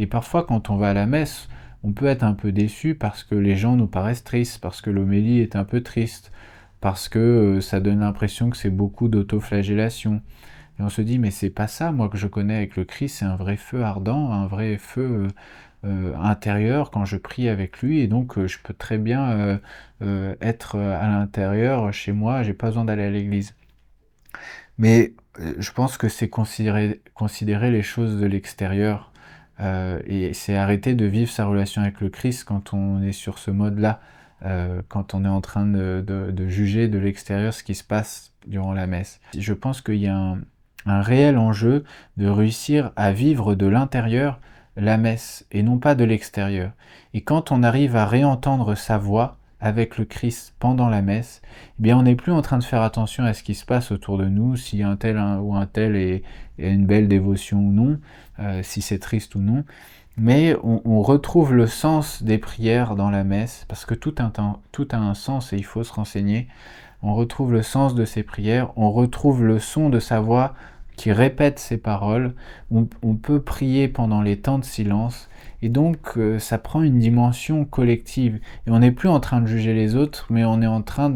Et parfois, quand on va à la messe, on peut être un peu déçu parce que les gens nous paraissent tristes, parce que l'homélie est un peu triste, parce que ça donne l'impression que c'est beaucoup d'autoflagellation. Et on se dit, mais c'est pas ça, moi, que je connais avec le Christ, c'est un vrai feu ardent, un vrai feu intérieur quand je prie avec lui, et donc je peux très bien être à l'intérieur chez moi, j'ai pas besoin d'aller à l'église. Mais je pense que c'est considérer les choses de l'extérieur, et c'est arrêter de vivre sa relation avec le Christ quand on est sur ce mode-là, quand on est en train de juger de l'extérieur ce qui se passe durant la messe. Je pense qu'il y a un réel enjeu de réussir à vivre de l'intérieur la messe et non pas de l'extérieur. Et quand on arrive à réentendre sa voix avec le Christ pendant la messe, eh bien on n'est plus en train de faire attention à ce qui se passe autour de nous, si un tel ou un tel est une belle dévotion ou non, si c'est triste ou non, mais on retrouve le sens des prières dans la messe, parce que tout a un sens et il faut se renseigner. On retrouve le sens de ses prières, on retrouve le son de sa voix qui répète ses paroles, on peut prier pendant les temps de silence, et donc ça prend une dimension collective. Et on n'est plus en train de juger les autres, mais on est en train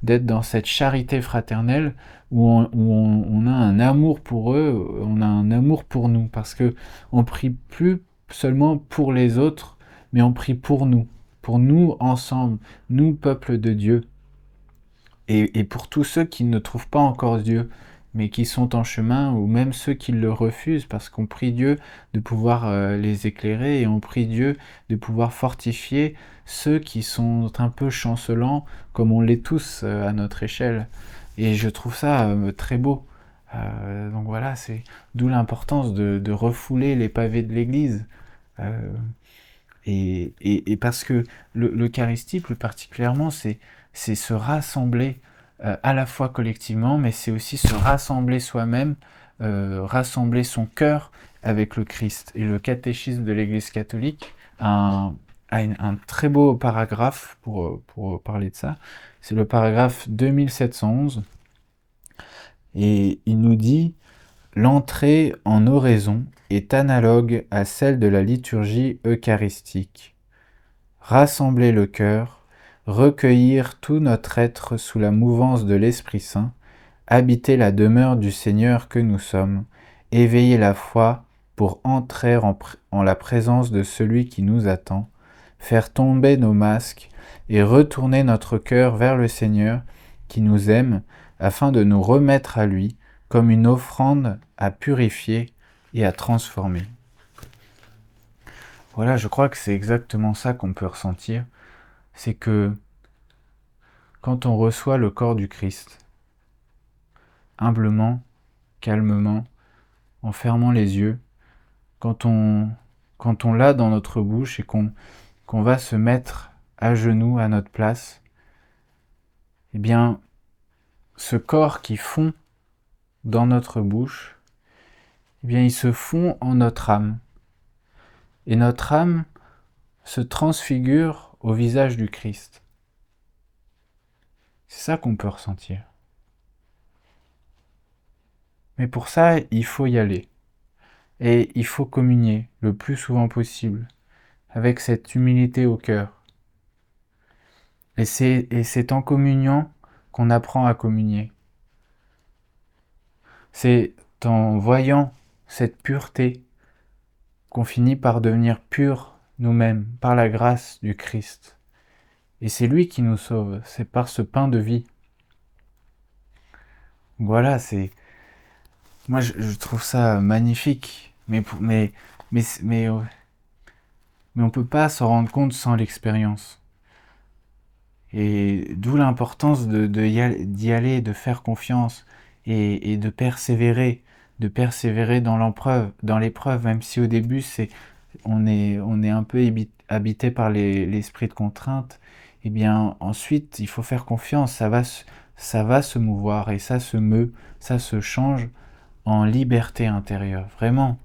d'être dans cette charité fraternelle où on a un amour pour eux, on a un amour pour nous, parce que on prie plus seulement pour les autres, mais on prie pour nous ensemble, nous, peuple de Dieu. Et pour tous ceux qui ne trouvent pas encore Dieu, mais qui sont en chemin, ou même ceux qui le refusent, parce qu'on prie Dieu de pouvoir les éclairer, et on prie Dieu de pouvoir fortifier ceux qui sont un peu chancelants, comme on l'est tous à notre échelle. Et je trouve ça très beau. Donc voilà, c'est d'où l'importance de refouler les pavés de l'église. Euh, et parce que l'Eucharistie, plus particulièrement, c'est se rassembler à la fois collectivement, mais c'est aussi se rassembler soi-même, rassembler son cœur avec le Christ. Et le catéchisme de l'Église catholique a un très beau paragraphe pour parler de ça. C'est le paragraphe 2711, et il nous dit: l'entrée en oraison est analogue à celle de la liturgie eucharistique. Rassembler le cœur, recueillir tout notre être sous la mouvance de l'Esprit Saint, habiter la demeure du Seigneur que nous sommes, éveiller la foi pour entrer en la présence de celui qui nous attend, faire tomber nos masques et retourner notre cœur vers le Seigneur qui nous aime, afin de nous remettre à lui comme une offrande à purifier et à transformer. Voilà, je crois que c'est exactement ça qu'on peut ressentir. C'est que quand on reçoit le corps du Christ, humblement, calmement, en fermant les yeux, quand on l'a dans notre bouche et qu'on va se mettre à genoux à notre place, eh bien, ce corps qui fond dans notre bouche, eh bien, il se fond en notre âme. Et notre âme se transfigure au visage du Christ. C'est ça qu'on peut ressentir. Mais pour ça, il faut y aller. Et il faut communier le plus souvent possible, avec cette humilité au cœur. Et c'est en communiant qu'on apprend à communier. C'est en voyant cette pureté qu'on finit par devenir pur nous-mêmes, par la grâce du Christ. Et c'est lui qui nous sauve, c'est par ce pain de vie. Voilà, moi je trouve ça magnifique, mais on peut pas s'en rendre compte sans l'expérience. Et d'où l'importance d'y aller, de faire confiance et de persévérer dans l'épreuve, même si au début on est un peu habité par l'esprit de contrainte. Et bien ensuite il faut faire confiance, ça va se mouvoir, et ça se meut, ça se change en liberté intérieure, vraiment.